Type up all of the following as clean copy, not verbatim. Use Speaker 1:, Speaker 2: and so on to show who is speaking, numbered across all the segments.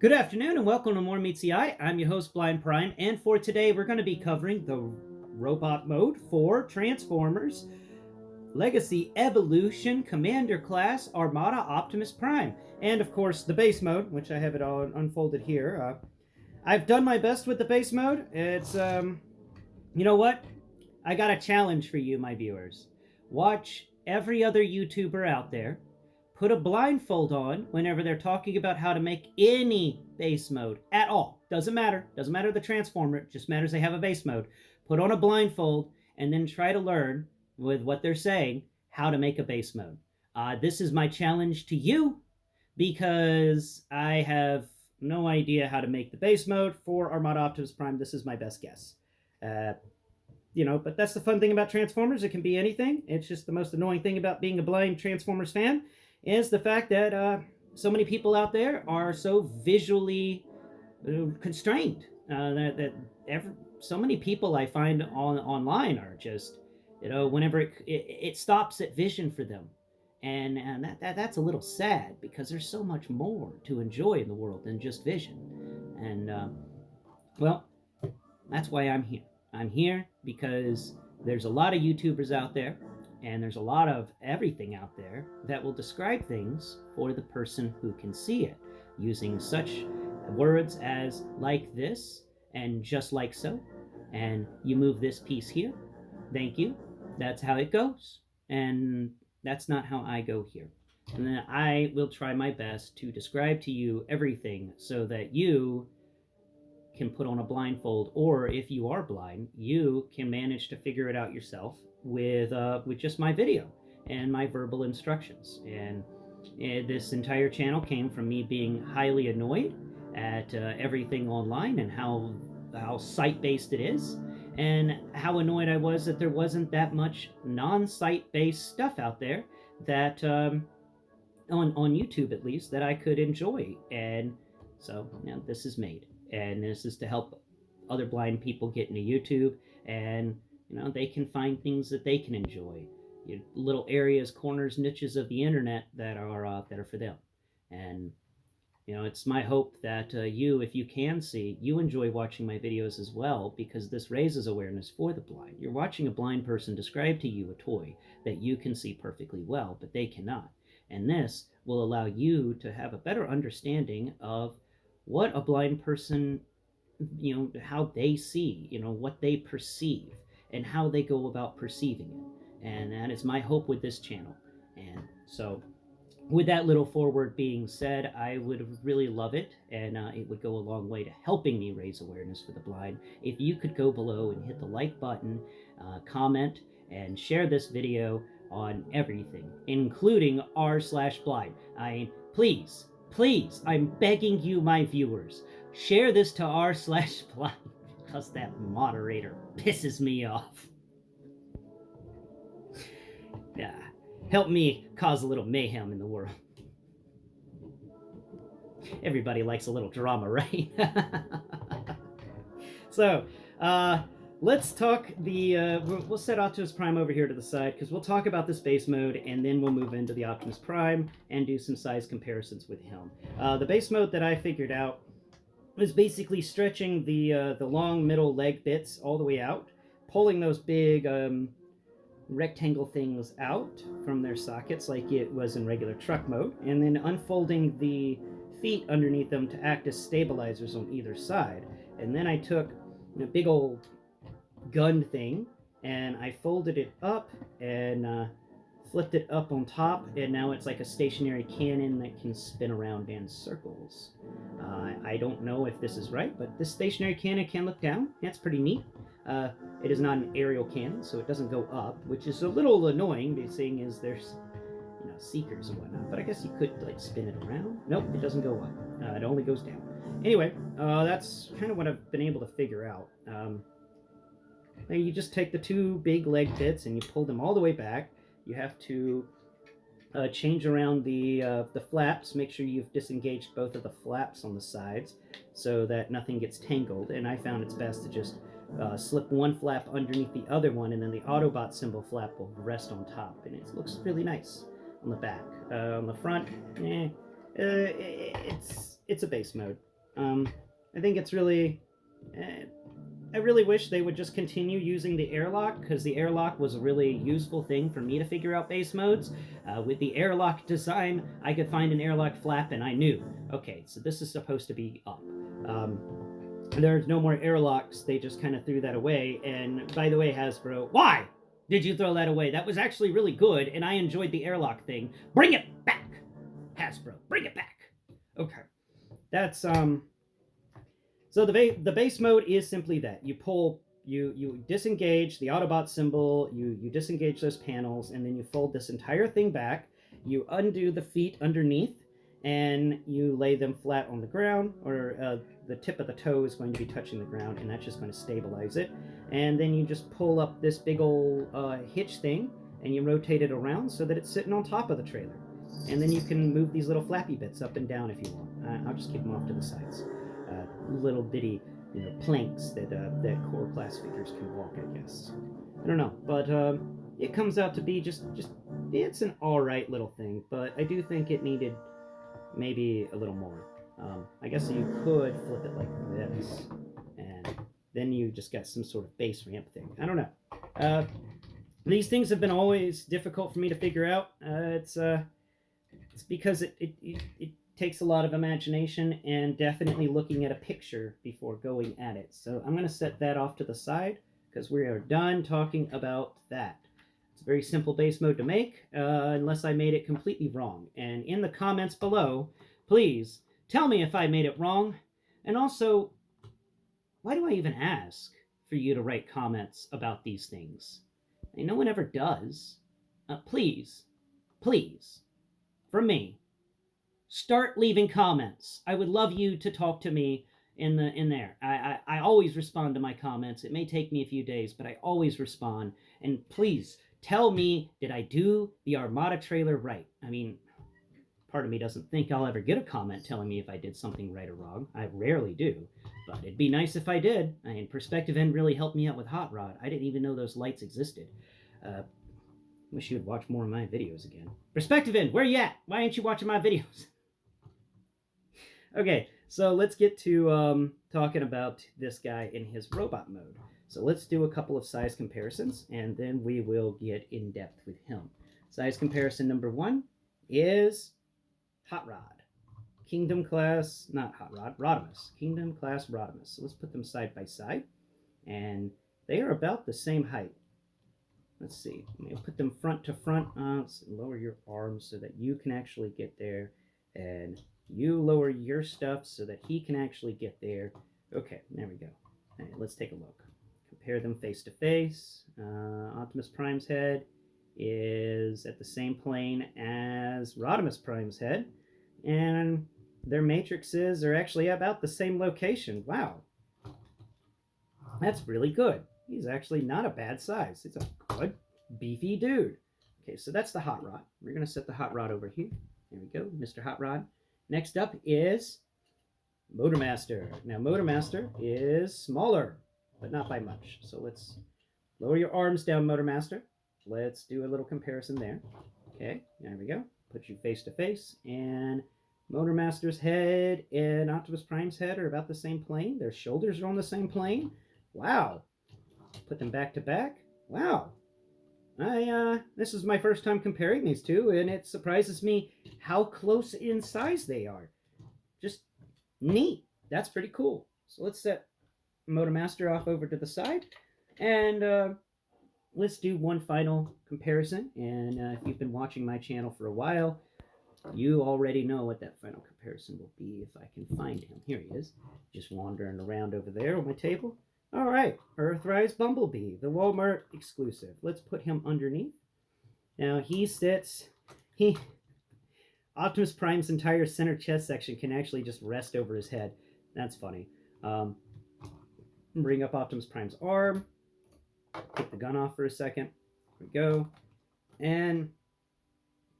Speaker 1: Good afternoon and welcome to More Meets the Eye. I'm your host, Blind Prime, and for today we're going to be covering the robot mode for Transformers Legacy Evolution Commander Class Armada Optimus Prime. And of course, the base mode, which I have it all unfolded here. I've done my best with the base mode. It's, you know what? I got a challenge for you, my viewers. Watch every other YouTuber out there put a blindfold on whenever they're talking about how to make any base mode at all. Doesn't matter. Doesn't matter the transformer. It just matters they have a base mode. Put on a blindfold and then try to learn with what they're saying how to make a base mode. This is my challenge to you because I have no idea how to make the base mode for Armada Optimus Prime. This is my best guess. But that's the fun thing about Transformers. It can be anything. It's just the most annoying thing about being a blind Transformers fan is the fact that so many people out there are so visually constrained so many people I find online are just, whenever it stops at vision for them. And that's a little sad because there's so much more to enjoy in the world than just vision. And, well, that's why I'm here. I'm here because there's a lot of YouTubers out there and there's a lot of everything out there that will describe things for the person who can see it using such words as like this and just like so. And you move this piece here. Thank you. That's how it goes. And that's not how I go here. And then I will try my best to describe to you everything so that you can put on a blindfold, or if you are blind, you can manage to figure it out yourself with just my video and my verbal instructions. And this entire channel came from me being highly annoyed at everything online and how site-based it is, and how annoyed I was that there wasn't that much non-site-based stuff out there that on YouTube at least that I could enjoy. And so this is made. And this is to help other blind people get into YouTube, and they can find things that they can enjoy, little areas, corners, niches of the internet that are for them. And it's my hope that you, if you can see, you enjoy watching my videos as well, because this raises awareness for the blind. You're watching a blind person describe to you a toy that you can see perfectly well, but they cannot. And this will allow you to have a better understanding of what a blind person, how they see, what they perceive and how they go about perceiving it. And that is my hope with this channel. And so with that little forward being said, I would really love it, and it would go a long way to helping me raise awareness for the blind, if you could go below and hit the like button, comment, and share this video on everything, including r/blind. Please, please, I'm begging you, my viewers, share this to r/blind, because that moderator pisses me off. Yeah, help me cause a little mayhem in the world. Everybody likes a little drama, right? So, let's talk we'll set Optimus Prime over here to the side, because we'll talk about this base mode, and then we'll move into the Optimus Prime and do some size comparisons with him. The base mode that I figured out is basically stretching the long middle leg bits all the way out, pulling those big rectangle things out from their sockets like it was in regular truck mode, and then unfolding the feet underneath them to act as stabilizers on either side. And then I took a big old gun thing and I folded it up and flipped it up on top, and now it's like a stationary cannon that can spin around in circles. I don't know if this is right, but this stationary cannon can look down. That's pretty neat. It is not an aerial cannon, so it doesn't go up, which is a little annoying, seeing as there's seekers and whatnot. But I guess you could like spin it around. Nope, it doesn't go up. It only goes down. Anyway, that's kind of what I've been able to figure out. You just take the two big leg bits and you pull them all the way back. You have to change around the flaps. Make sure you've disengaged both of the flaps on the sides so that nothing gets tangled. And I found it's best to just slip one flap underneath the other one, and then the Autobot symbol flap will rest on top. And it looks really nice on the back. On the front, it's a base mode. I think it's really... I really wish they would just continue using the airlock, because the airlock was a really useful thing for me to figure out base modes. With the airlock design, I could find an airlock flap and I knew, okay, so this is supposed to be up. There's no more airlocks. They just kind of threw that away. And by the way, Hasbro, why did you throw that away? That was actually really good, and I enjoyed the airlock thing. Bring it back, Hasbro. Bring it back. Okay, that's So the base mode is simply that you pull, you disengage the Autobot symbol, you disengage those panels, and then you fold this entire thing back. You undo the feet underneath, and you lay them flat on the ground, or the tip of the toe is going to be touching the ground, and that's just going to stabilize it. And then you just pull up this big old hitch thing, and you rotate it around so that it's sitting on top of the trailer. And then you can move these little flappy bits up and down if you want. I'll just keep them off to the sides. Little bitty, planks that core class figures can walk, I guess. I don't know, but it comes out to be just it's an all right little thing, but I do think it needed maybe a little more. I guess you could flip it like this, and then you just got some sort of base ramp thing. I don't know. These things have been always difficult for me to figure out. It's because it takes a lot of imagination and definitely looking at a picture before going at it. So I'm going to set that off to the side because we are done talking about that. It's a very simple base mode to make, unless I made it completely wrong. And in the comments below, please tell me if I made it wrong. And also, why do I even ask for you to write comments about these things? I mean, no one ever does. Please, from me, start leaving comments. I would love you to talk to me in there. I always respond to my comments. It may take me a few days, but I always respond. And please tell me, did I do the Armada trailer right? I mean, part of me doesn't think I'll ever get a comment telling me if I did something right or wrong. I rarely do, but it'd be nice if I did. I mean, Perspective End really helped me out with Hot Rod. I didn't even know those lights existed. Wish you would watch more of my videos again. Perspective End, where you at? Why ain't you watching my videos? Okay, so let's get to talking about this guy in his robot mode. So let's do a couple of size comparisons, and then we will get in depth with him. Size comparison number 1 is Hot Rod. Kingdom class, not Hot Rod, Rodimus. Kingdom class Rodimus. So let's put them side by side, and they are about the same height. Let's see, I'm gonna put them front to front. Let's lower your arms so that you can actually get there, and you lower your stuff so that he can actually get there. Okay, there we go. All right, let's take a look. Compare them face to face. Optimus Prime's head is at the same plane as Rodimus Prime's head, and their matrices are actually about the same location. Wow, that's really good. He's actually not a bad size. It's a good, beefy dude. Okay, so that's the Hot Rod. We're going to set the Hot Rod over here. There we go, Mr. Hot Rod. Next up is Motormaster. Now, Motormaster is smaller, but not by much. So let's lower your arms down, Motormaster. Let's do a little comparison there. Okay, there we go. Put you face to face, and Motormaster's head and Optimus Prime's head are about the same plane. Their shoulders are on the same plane. Wow. Put them back to back. Wow. This is my first time comparing these two, and it surprises me how close in size they are. Just neat. That's pretty cool. So let's set Motormaster off over to the side, and let's do one final comparison. And if you've been watching my channel for a while, you already know what that final comparison will be if I can find him. Here he is, just wandering around over there on my table. All right, Earthrise Bumblebee, the Walmart exclusive. Let's put him underneath. Now he sits, Optimus Prime's entire center chest section can actually just rest over his head. That's funny. Bring up Optimus Prime's arm. Take the gun off for a second. There we go. And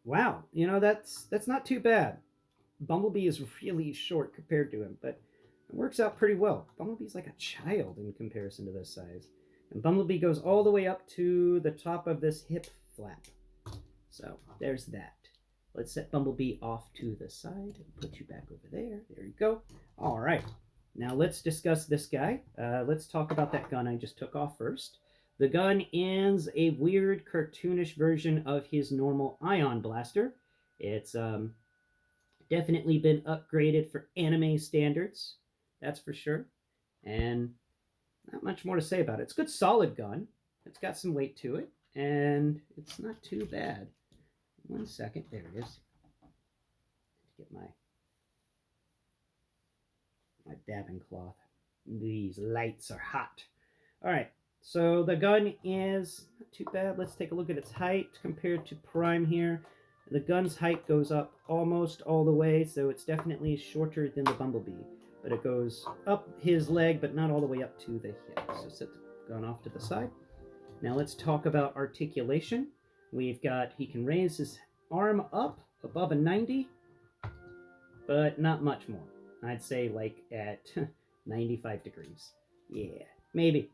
Speaker 1: wow, that's not too bad. Bumblebee is really short compared to him, but it works out pretty well. Bumblebee's like a child in comparison to this size. And Bumblebee goes all the way up to the top of this hip flap. So there's that. Let's set Bumblebee off to the side and put you back over there. There you go. All right. Now let's discuss this guy. Let's talk about that gun I just took off first. The gun is a weird, cartoonish version of his normal ion blaster. It's definitely been upgraded for anime standards, that's for sure. And not much more to say about it. It's a good, solid gun. It's got some weight to it, and it's not too bad. 1 second, there it is. Get my dabbing cloth. These lights are hot. All right, so the gun is not too bad. Let's take a look at its height compared to Prime here. The gun's height goes up almost all the way, so it's definitely shorter than the Bumblebee. But it goes up his leg, but not all the way up to the hip. So set the gun off to the side. Now let's talk about articulation. We've got, he can raise his arm up above a 90, but not much more. I'd say like at 95 degrees. Yeah, maybe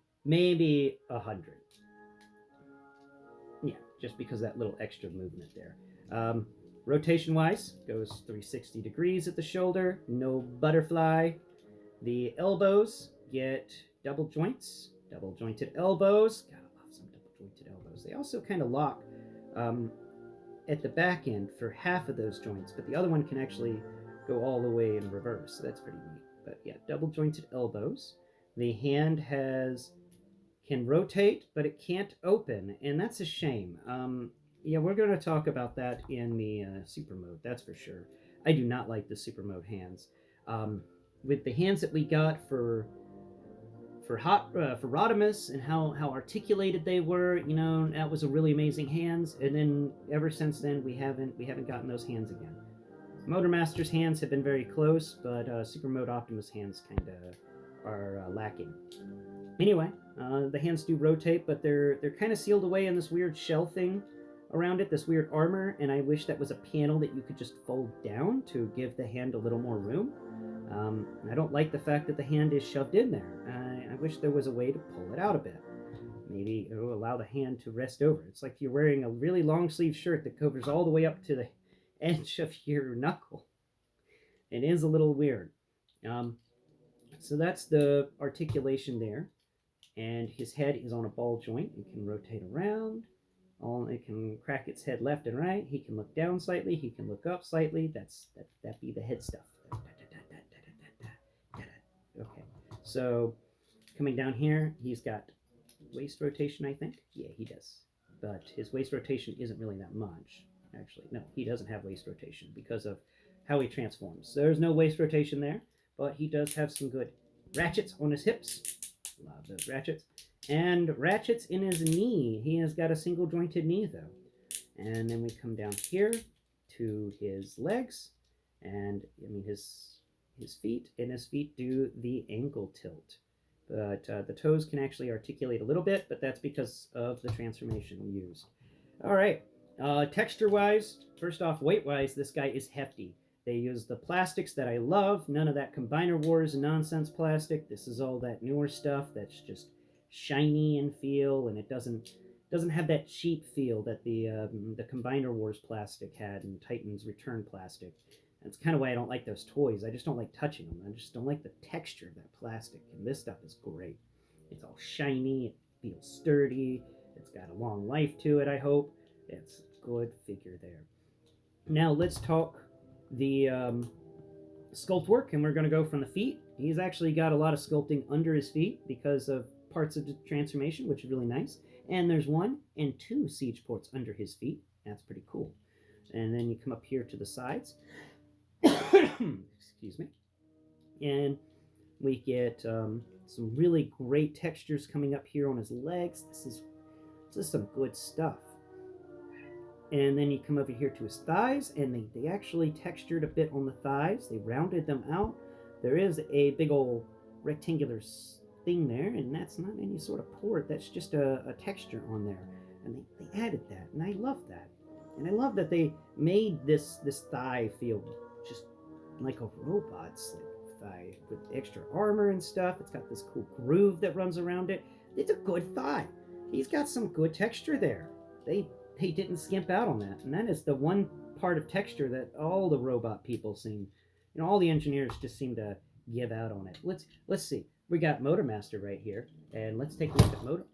Speaker 1: 100. Yeah, just because that little extra movement there. Rotation wise, goes 360 degrees at the shoulder, no butterfly. The elbows get double joints, double jointed elbows. God, I love some double jointed elbows. They also kind of lock at the back end for half of those joints, but the other one can actually go all the way in reverse. So that's pretty neat. But yeah, double jointed elbows. The hand can rotate, but it can't open, and that's a shame. Yeah, we're going to talk about that in the super mode, that's for sure. I do not like the super mode hands. With the hands that we got for Rodimus and how articulated they were, you know, that was a really amazing hands. And then ever since then, we haven't gotten those hands again. Motormaster's hands have been very close, but Super Mode Optimus hands kind of are lacking. Anyway, the hands do rotate, but they're kind of sealed away in this weird shell thing around it, this weird armor, and I wish that was a panel that you could just fold down to give the hand a little more room. I don't like the fact that the hand is shoved in there. I wish there was a way to pull it out a bit. Maybe it'll allow the hand to rest over. It's like you're wearing a really long sleeve shirt that covers all the way up to the edge of your knuckle. It is a little weird. So that's the articulation there. And his head is on a ball joint. It can rotate around. It can crack its head left and right. He can look down slightly. He can look up slightly. That be the head stuff. Okay, so coming down here, he's got waist rotation, I think. Yeah, he does. But his waist rotation isn't really that much. Actually, no, he doesn't have waist rotation because of how he transforms. There's no waist rotation there, but he does have some good ratchets on his hips. Love those ratchets. And ratchets in his knee. He has got a single jointed knee though. And then we come down here to his legs, and I mean his feet, and his feet do the ankle tilt. But the toes can actually articulate a little bit, but that's because of the transformation we used. All right, texture-wise, first off, weight-wise, this guy is hefty. They use the plastics that I love. None of that Combiner Wars nonsense plastic. This is all that newer stuff that's just shiny and feel, and it doesn't have that cheap feel that the Combiner Wars plastic had and Titan's Return plastic. That's kind of why I don't like those toys. I just don't like touching them. I just don't like the texture of that plastic, and this stuff is great. It's all shiny, it feels sturdy, it's got a long life to it, I hope. It's a good figure there. Now let's talk the sculpt work, and we're going to go from the feet. He's actually got a lot of sculpting under his feet because of parts of the transformation, which is really nice. And there's 1 and 2 siege ports under his feet. That's pretty cool. And then you come up here to the sides. Excuse me. And we get some really great textures coming up here on his legs. This is some good stuff. And then you come over here to his thighs, and they actually textured a bit on the thighs. They rounded them out. There is a big old rectangular thing there, and that's not any sort of port. That's just a texture on there. And they added that, and I love that. And I love that they made this thigh feel just like a robot's thigh with extra armor and stuff. It's got this cool groove that runs around it. It's a good thigh. He's got some good texture there. They didn't skimp out on that, and that is the one part of texture that all the robot people seem, all the engineers just seem to give out on it. Let's see. We got Motormaster right here, and let's take a look at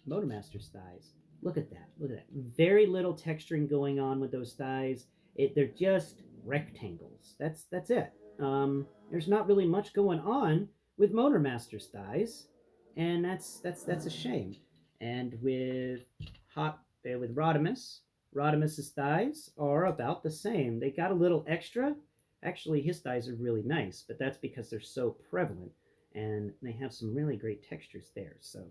Speaker 1: Motormaster's thighs. Look at that. Look at that. Very little texturing going on with those thighs. They're just rectangles. That's it. There's not really much going on with Motormaster's thighs, and that's a shame. And with Rodimus's thighs are about the same. They got a little extra. Actually, his thighs are really nice, but that's because they're so prevalent, and they have some really great textures there. So,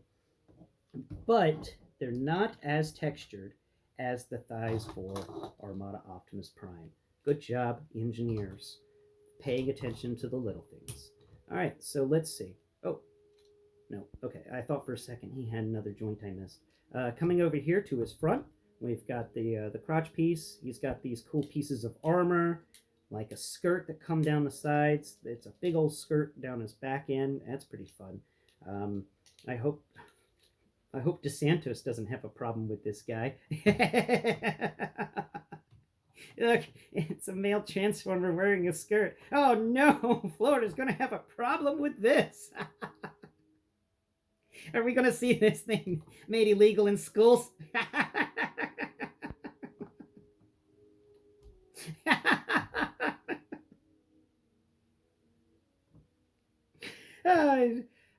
Speaker 1: but they're not as textured as the thighs for Armada Optimus Prime. Good job, engineers, paying attention to the little things. All right, so let's see. Oh, no, okay. I thought for a second he had another joint I missed. Coming over here to his front, we've got the crotch piece. He's got these cool pieces of armor, like a skirt that come down the sides. It's a big old skirt down his back end. That's pretty fun. I hope DeSantos doesn't have a problem with this guy. Look, it's a male transformer wearing a skirt. Oh no, Florida's gonna have a problem with this. Are we gonna see this thing made illegal in schools?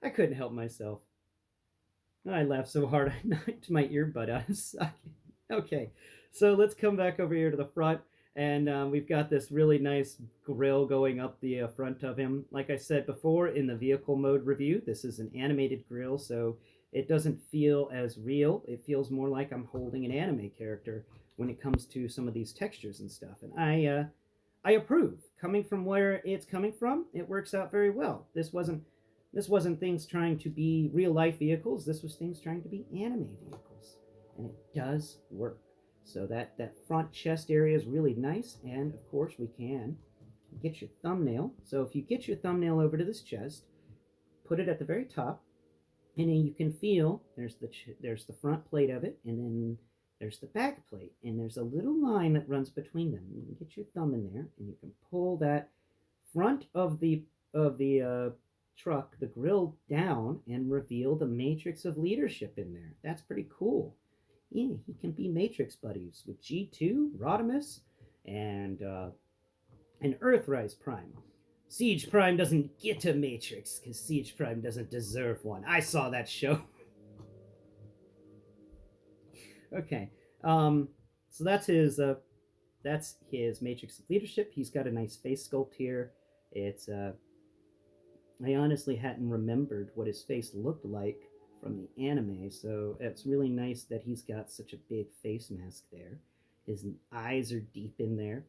Speaker 1: I couldn't help myself. I laughed so hard I knocked my earbud out of socket. Okay, so let's come back over here to the front, and we've got this really nice grill going up the front of him. Like I said before in the vehicle mode review, this is an animated grill, so it doesn't feel as real. It feels more like I'm holding an anime character when it comes to some of these textures and stuff, and I approve. Coming from where it's coming from, it works out very well. This wasn't things trying to be real life vehicles. This was things trying to be anime vehicles, and it does work. So that front chest area is really nice, and of course we can get your thumbnail. So if you get your thumbnail over to this chest, put it at the very top, and then you can feel there's the front plate of it, and then there's the back plate, and there's a little line that runs between them. You can get your thumb in there, and you can pull that front of the truck, the grill, down and reveal the matrix of leadership in there. That's pretty cool. Yeah, he can be matrix buddies with G2, Rodimus, and Earthrise Prime. Siege Prime doesn't get a matrix because Siege Prime doesn't deserve one. I saw that show. Okay, so that's his matrix of leadership. He's got a nice face sculpt here. It's I honestly hadn't remembered what his face looked like from the anime, so it's really nice that he's got such a big face mask there. His eyes are deep in there,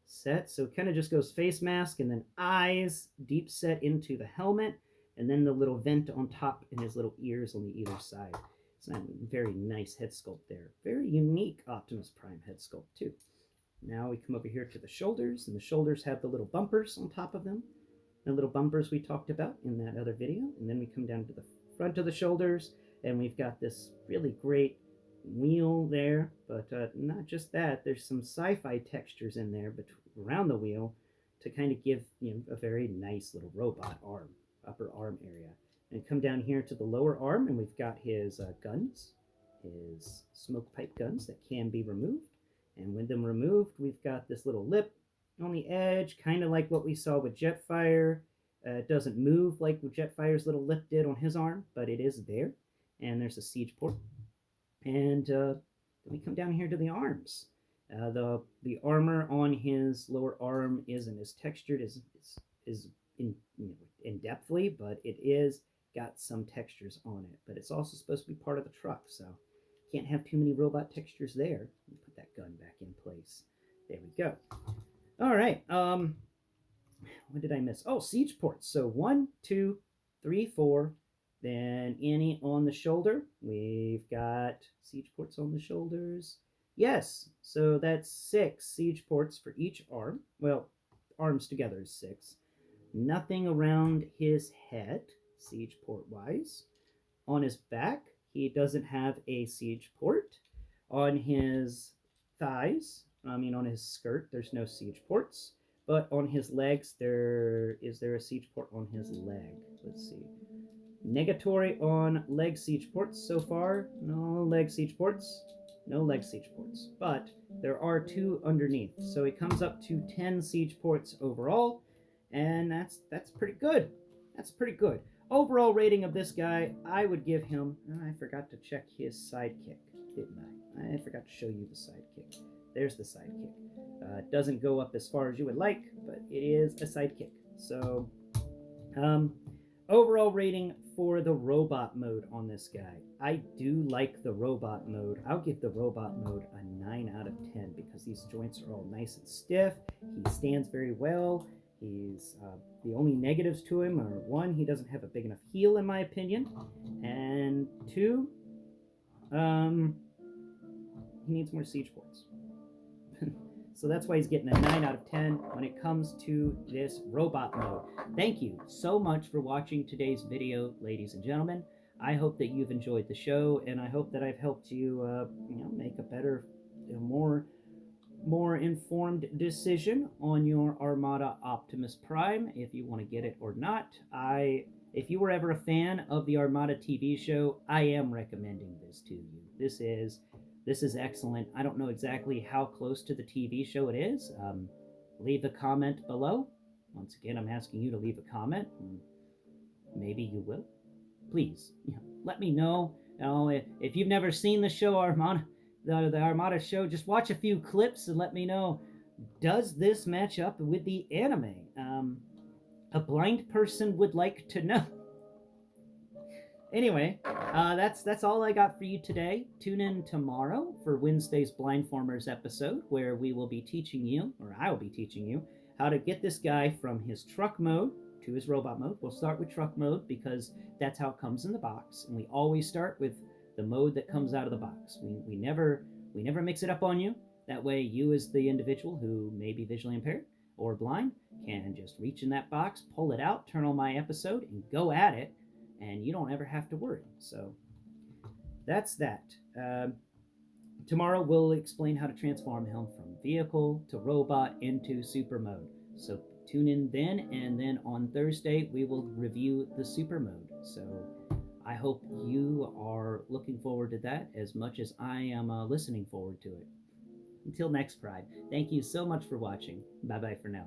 Speaker 1: set, so it kind of just goes face mask and then eyes deep set into the helmet, and then the little vent on top and his little ears on the either side. It's a very nice head sculpt there. Very unique Optimus Prime head sculpt too. Now we come over here to the shoulders, and the shoulders have the little bumpers on top of them. The little bumpers we talked about in that other video. And then we come down to the front of the shoulders, and we've got this really great wheel there. But not just that, there's some sci-fi textures in there around the wheel to kind of give a very nice little robot arm, upper arm area. And come down here to the lower arm, and we've got his guns, his smoke pipe guns that can be removed. And with them removed, we've got this little lip on the edge, kind of like what we saw with Jetfire. It doesn't move like Jetfire's little lip did on his arm, but it is there. And there's a siege port. And then we come down here to the arms. The armor on his lower arm isn't as textured as in depthly, but it is got some textures on it. But it's also supposed to be part of the truck, so can't have too many robot textures there. Put that gun back in place. There we go. All right. What did I miss? Oh, siege ports. So 1, 2, 3, 4. Then any on the shoulder. We've got siege ports on the shoulders. Yes. So that's 6 siege ports for each arm. Well, arms together is 6. Nothing around his head, siege port wise. On his back, he doesn't have a siege port. On his thighs, on his skirt, there's no siege ports. but on his legs, is there a siege port on his leg? Let's see. Negatory on leg siege ports so far. No leg siege ports. No leg siege ports. But there are 2 underneath. So it comes up to 10 siege ports overall. And that's pretty good. That's pretty good. Overall rating of this guy, I would give him... I forgot to check his sidekick, didn't I? I forgot to show you the sidekick. There's the sidekick. It doesn't go up as far as you would like, but it is a sidekick. So, overall rating for the robot mode on this guy. I do like the robot mode. I'll give the robot mode a 9 out of 10 because these joints are all nice and stiff. He stands very well. He's the only negatives to him are 1, he doesn't have a big enough heel in my opinion, and 2, he needs more siege ports. So that's why he's getting a 9 out of 10 when it comes to this robot mode. Thank you so much for watching today's video, ladies and gentlemen. I hope that you've enjoyed the show, and I hope that I've helped you, make a better, more informed decision on your Armada Optimus Prime, if you want to get it or not. If you were ever a fan of the Armada TV show, I am recommending this to you. This is excellent. I don't know exactly how close to the TV show it is. Leave a comment below. Once again, I'm asking you to leave a comment. Maybe you will. Please, let me know. If you've never seen the show Armada, the Armada show, just watch a few clips and let me know, does this match up with the anime? A blind person would like to know. Anyway, that's all I got for you today. Tune in tomorrow for Wednesday's Blindformers episode, where we will be teaching you, or I will be teaching you, how to get this guy from his truck mode to his robot mode. We'll start with truck mode because that's how it comes in the box, and we always start with the mode that comes out of the box. We never mix it up on you. That way you as the individual who may be visually impaired or blind can just reach in that box, pull it out, turn on my episode, and go at it, and you don't ever have to worry. So that's that. Tomorrow we'll explain how to transform him from vehicle to robot into super mode. So tune in then, and then on Thursday we will review the super mode. So I hope you are looking forward to that as much as I am listening forward to it. Until next Pride, thank you so much for watching. Bye-bye for now.